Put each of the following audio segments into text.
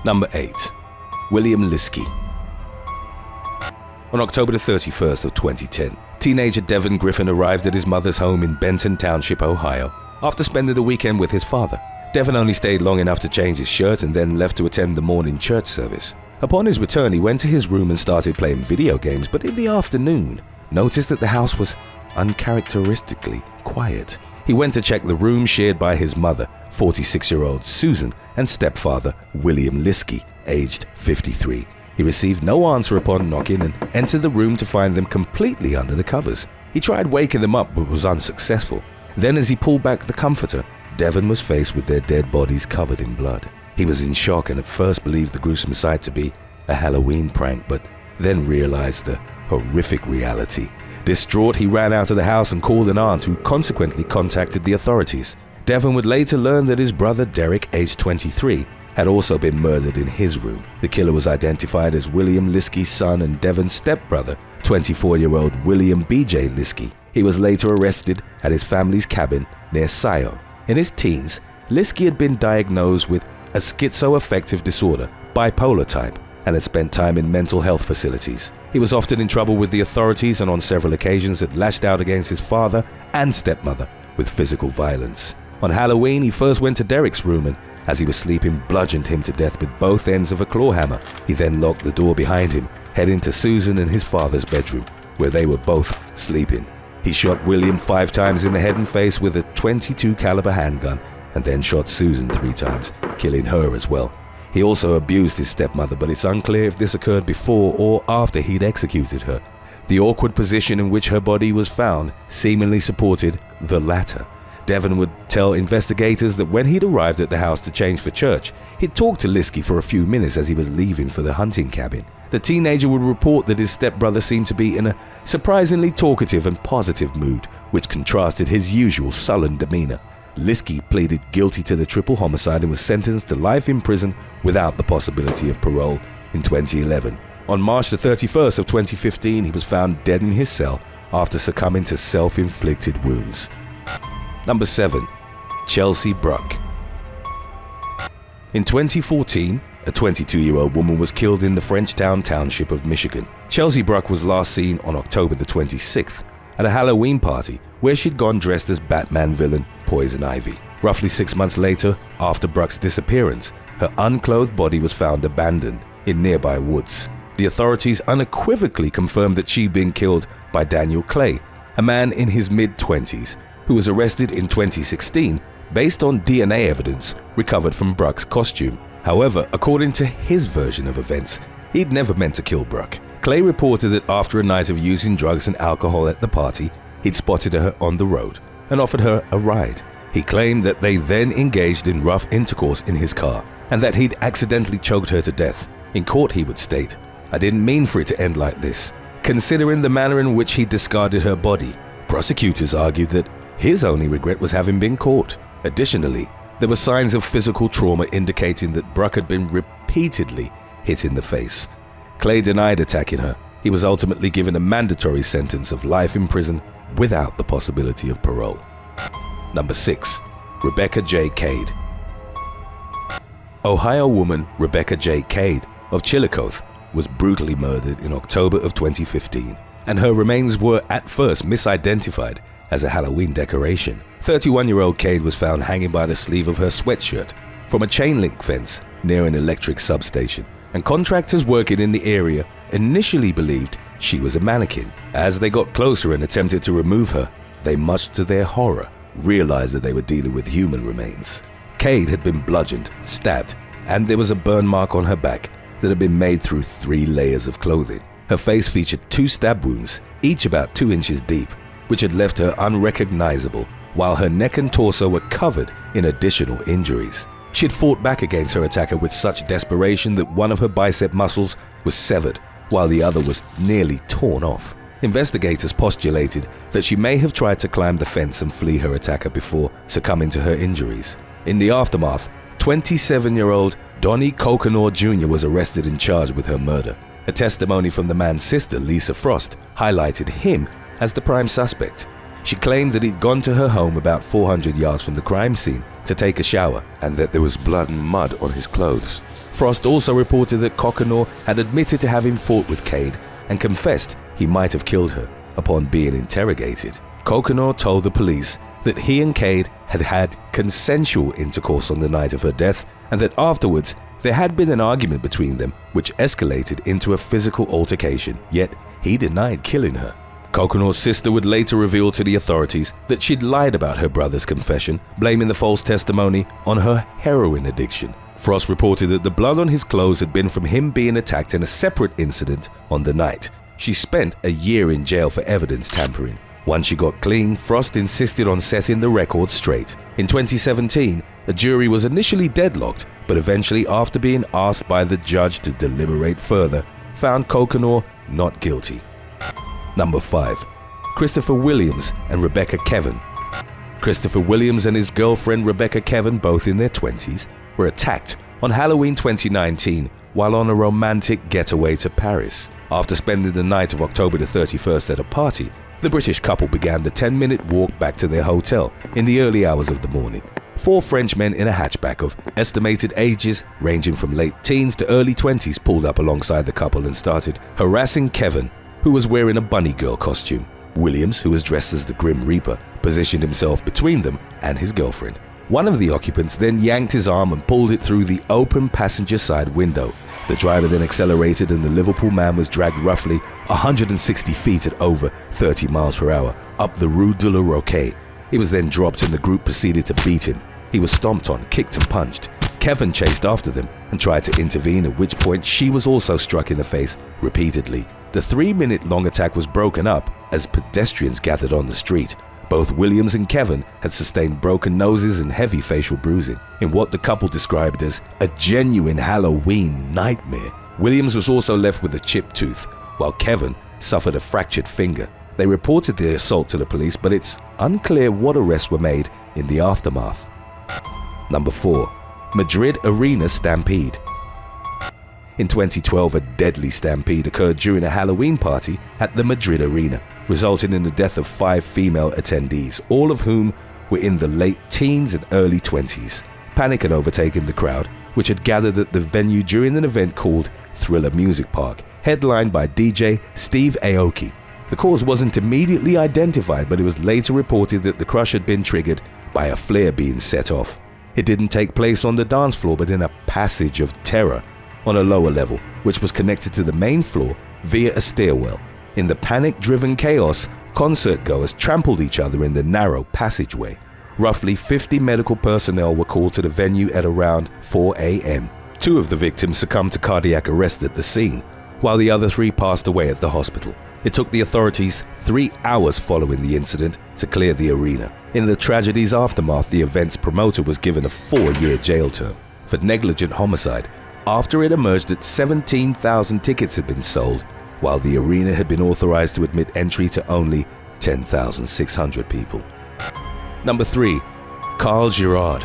Number 8. William Liske. On October the 31st of 2010, teenager Devin Griffin arrived at his mother's home in Benton Township, Ohio, after spending the weekend with his father. Devin only stayed long enough to change his shirt and then left to attend the morning church service. Upon his return, he went to his room and started playing video games, but in the afternoon, noticed that the house was uncharacteristically quiet. He went to check the room shared by his mother, 46-year-old Susan, and stepfather, William Liske, aged 53. He received no answer upon knocking and entered the room to find them completely under the covers. He tried waking them up but was unsuccessful. Then as he pulled back the comforter, Devin was faced with their dead bodies covered in blood. He was in shock and at first believed the gruesome sight to be a Halloween prank, but then realized the horrific reality. Distraught, he ran out of the house and called an aunt, who consequently contacted the authorities. Devin would later learn that his brother Derek, aged 23, had also been murdered in his room. The killer was identified as William Liske's son and Devin's stepbrother, 24-year-old William B.J. Liske. He was later arrested at his family's cabin near Scio. In his teens, Liske had been diagnosed with a schizoaffective disorder, bipolar type, and had spent time in mental health facilities. He was often in trouble with the authorities and on several occasions had lashed out against his father and stepmother with physical violence. On Halloween, he first went to Derek's room and, as he was sleeping, bludgeoned him to death with both ends of a claw hammer. He then locked the door behind him, heading to Susan and his father's bedroom, where they were both sleeping. He shot William 5 times in the head and face with a .22 caliber handgun and then shot Susan 3 times, killing her as well. He also abused his stepmother, but it's unclear if this occurred before or after he'd executed her. The awkward position in which her body was found seemingly supported the latter. Devin would tell investigators that when he'd arrived at the house to change for church, he'd talked to Liske for a few minutes as he was leaving for the hunting cabin. The teenager would report that his stepbrother seemed to be in a surprisingly talkative and positive mood, which contrasted his usual sullen demeanor. Liske pleaded guilty to the triple homicide and was sentenced to life in prison without the possibility of parole in 2011. On March the 31st of 2015, he was found dead in his cell after succumbing to self-inflicted wounds. Number 7. Chelsea Bruck. In 2014, a 22-year-old woman was killed in the Frenchtown Township of Michigan. Chelsea Bruck was last seen on October the 26th at a Halloween party where she'd gone dressed as Batman villain Poison Ivy. Roughly 6 months later, after Bruck's disappearance, her unclothed body was found abandoned in nearby woods. The authorities unequivocally confirmed that she'd been killed by Daniel Clay, a man in his mid-20s, who was arrested in 2016 based on DNA evidence recovered from Bruck's costume. However, according to his version of events, he'd never meant to kill Bruck. Clay reported that after a night of using drugs and alcohol at the party, he'd spotted her on the road and offered her a ride. He claimed that they then engaged in rough intercourse in his car and that he'd accidentally choked her to death. In court, he would state, "I didn't mean for it to end like this." Considering the manner in which he discarded her body, prosecutors argued that his only regret was having been caught. Additionally, there were signs of physical trauma indicating that Bruck had been repeatedly hit in the face. Clay denied attacking her. He was ultimately given a mandatory sentence of life in prison without the possibility of parole. Number 6. Rebecca J. Cade. Ohio woman Rebecca J. Cade of Chillicothe was brutally murdered in October of 2015, and her remains were at first misidentified as a Halloween decoration. 31-year-old Cade was found hanging by the sleeve of her sweatshirt from a chain link fence near an electric substation, and contractors working in the area initially believed she was a mannequin. As they got closer and attempted to remove her, they, much to their horror, realized that they were dealing with human remains. Cade had been bludgeoned, stabbed, and there was a burn mark on her back that had been made through 3 layers of clothing. Her face featured 2 stab wounds, each about 2 inches deep, which had left her unrecognizable, while her neck and torso were covered in additional injuries. She had fought back against her attacker with such desperation that one of her bicep muscles was severed, while the other was nearly torn off. Investigators postulated that she may have tried to climb the fence and flee her attacker before succumbing to her injuries. In the aftermath, 27-year-old Donnie Kokenor Jr. was arrested and charged with her murder. A testimony from the man's sister, Lisa Frost, highlighted him as the prime suspect. She claimed that he'd gone to her home about 400 yards from the crime scene to take a shower and that there was blood and mud on his clothes. Frost also reported that Coconor had admitted to having fought with Cade and confessed he might have killed her. Upon being interrogated, Coconor told the police that he and Cade had had consensual intercourse on the night of her death, and that afterwards there had been an argument between them which escalated into a physical altercation, yet he denied killing her. Coconor's sister would later reveal to the authorities that she'd lied about her brother's confession, blaming the false testimony on her heroin addiction. Frost reported that the blood on his clothes had been from him being attacked in a separate incident on the night. She spent a year in jail for evidence tampering. Once she got clean, Frost insisted on setting the record straight. In 2017, a jury was initially deadlocked, but eventually, after being asked by the judge to deliberate further, found Coconor not guilty. Number 5. Christopher Williams and Rebecca Kevin. Christopher Williams and his girlfriend Rebecca Kevin, both in their 20s, were attacked on Halloween 2019 while on a romantic getaway to Paris. After spending the night of October the 31st at a party, the British couple began the 10-minute walk back to their hotel in the early hours of the morning. 4 French men in a hatchback of estimated ages ranging from late teens to early 20s pulled up alongside the couple and started harassing Kevin, who was wearing a bunny girl costume. Williams, who was dressed as the Grim Reaper, positioned himself between them and his girlfriend. One of the occupants then yanked his arm and pulled it through the open passenger side window. The driver then accelerated and the Liverpool man was dragged roughly 160 feet at over 30 miles per hour up the Rue de la Roquette. He was then dropped and the group proceeded to beat him. He was stomped on, kicked and punched. Kevin chased after them and tried to intervene, at which point she was also struck in the face repeatedly. The 3-minute-long attack was broken up as pedestrians gathered on the street. Both Williams and Kevin had sustained broken noses and heavy facial bruising in what the couple described as a genuine Halloween nightmare. Williams was also left with a chipped tooth, while Kevin suffered a fractured finger. They reported the assault to the police, but it's unclear what arrests were made in the aftermath. Number 4. Madrid Arena Stampede. In 2012, a deadly stampede occurred during a Halloween party at the Madrid Arena, resulting in the death of 5 female attendees, all of whom were in the late teens and early 20s. Panic had overtaken the crowd, which had gathered at the venue during an event called Thriller Music Park, headlined by DJ Steve Aoki. The cause wasn't immediately identified, but it was later reported that the crush had been triggered by a flare being set off. It didn't take place on the dance floor, but in a passage of terror on a lower level, which was connected to the main floor via a stairwell. In the panic-driven chaos, concert-goers trampled each other in the narrow passageway. Roughly 50 medical personnel were called to the venue at around 4 a.m. 2 of the victims succumbed to cardiac arrest at the scene, while the other 3 passed away at the hospital. It took the authorities 3 hours following the incident to clear the arena. In the tragedy's aftermath, the event's promoter was given a 4-year jail term for negligent homicide after it emerged that 17,000 tickets had been sold, while the arena had been authorized to admit entry to only 10,600 people. Number 3. Carl Girard.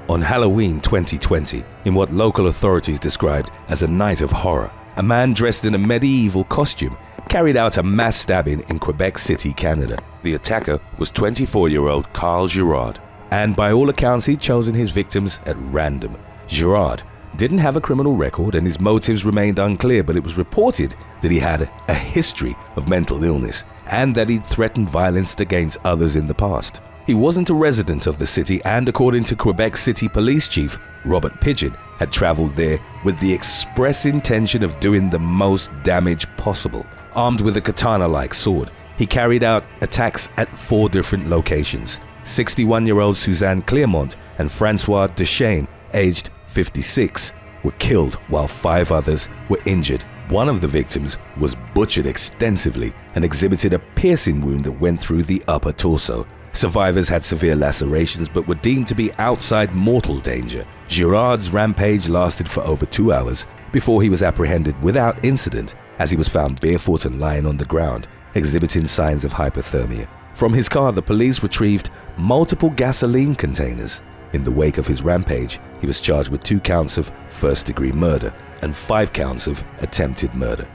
On Halloween 2020, in what local authorities described as a night of horror, a man dressed in a medieval costume carried out a mass stabbing in Quebec City, Canada. The attacker was 24-year-old Carl Girard, and by all accounts he'd chosen his victims at random. Girard didn't have a criminal record and his motives remained unclear, but it was reported that he had a history of mental illness and that he'd threatened violence against others in the past. He wasn't a resident of the city, and according to Quebec City Police Chief Robert Pigeon, had traveled there with the express intention of doing the most damage possible. Armed with a katana-like sword, he carried out attacks at 4 different locations. 61-year-old Suzanne Clermont and Francois Deschênes, aged 56, were killed while 5 others were injured. One of the victims was butchered extensively and exhibited a piercing wound that went through the upper torso. Survivors had severe lacerations but were deemed to be outside mortal danger. Girard's rampage lasted for over 2 hours before he was apprehended without incident, as he was found barefoot and lying on the ground, exhibiting signs of hypothermia. From his car, the police retrieved multiple gasoline containers. In the wake of his rampage, he was charged with 2 counts of first-degree murder and 5 counts of attempted murder.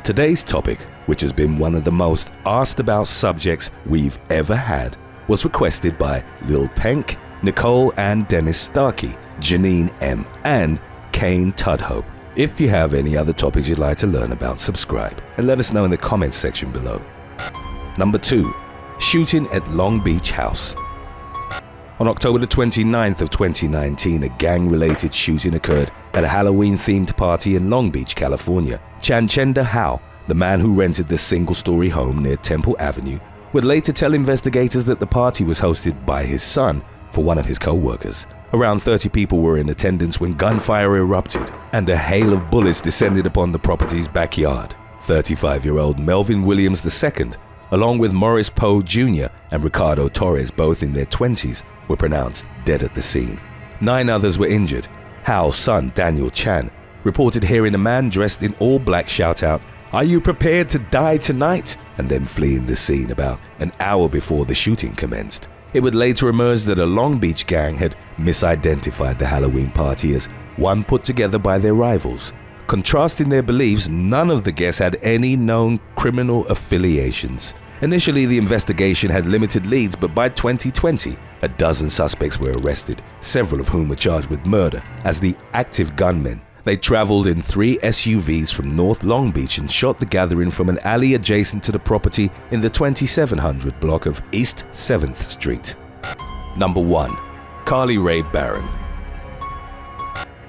Today's topic, which has been one of the most asked about subjects we've ever had, was requested by Lil Penk, Nicole and Dennis Starkey Janine M., and Kane Tudhope. If you have any other topics you'd like to learn about, subscribe and let us know in the comments section below. Number 2. Shooting at Long Beach House. On October the 29th of 2019, a gang-related shooting occurred at a Halloween-themed party in Long Beach, California. Chanchenda Howe, the man who rented the single-story home near Temple Avenue, would later tell investigators that the party was hosted by his son for one of his co-workers. Around 30 people were in attendance when gunfire erupted and a hail of bullets descended upon the property's backyard. 35-year-old Melvin Williams II, along with Morris Poe Jr. and Ricardo Torres, both in their 20s, were pronounced dead at the scene. 9 others were injured. Howe's son, Daniel Chan, reported hearing a man dressed in all black shout out, "Are you prepared to die tonight?" and then fleeing the scene about an hour before the shooting commenced. It would later emerge that a Long Beach gang had misidentified the Halloween party as one put together by their rivals. Contrasting their beliefs, none of the guests had any known criminal affiliations. Initially, the investigation had limited leads, but by 2020, a dozen suspects were arrested, several of whom were charged with murder as the active gunmen. They traveled in 3 SUVs from North Long Beach and shot the gathering from an alley adjacent to the property in the 2700 block of East 7th Street. Number 1. Carly Rae Baron.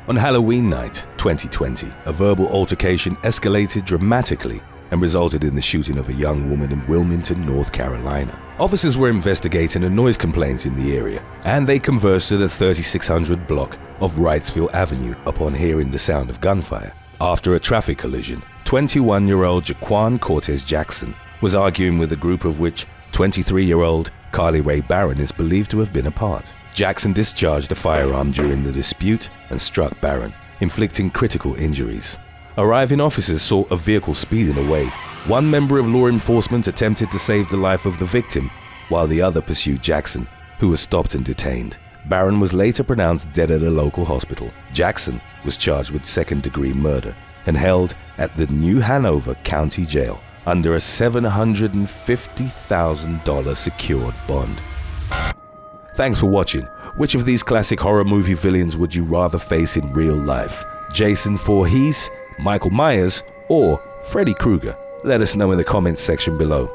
On Halloween night 2020, a verbal altercation escalated dramatically and resulted in the shooting of a young woman in Wilmington, North Carolina. Officers were investigating a noise complaint in the area, and they converged to the 3600 block of Wrightsville Avenue upon hearing the sound of gunfire. After a traffic collision, 21-year-old Jaquan Cortez Jackson was arguing with a group of which 23-year-old Carly Rae Baron is believed to have been a part. Jackson discharged a firearm during the dispute and struck Baron, inflicting critical injuries. Arriving officers saw a vehicle speeding away. One member of law enforcement attempted to save the life of the victim, while the other pursued Jackson, who was stopped and detained. Baron was later pronounced dead at a local hospital. Jackson was charged with second-degree murder and held at the New Hanover County Jail under a $750,000 secured bond. Thanks for watching. Which of these classic horror movie villains would you rather face in real life? Jason Voorhees, Michael Myers, or Freddy Krueger? Let us know in the comments section below.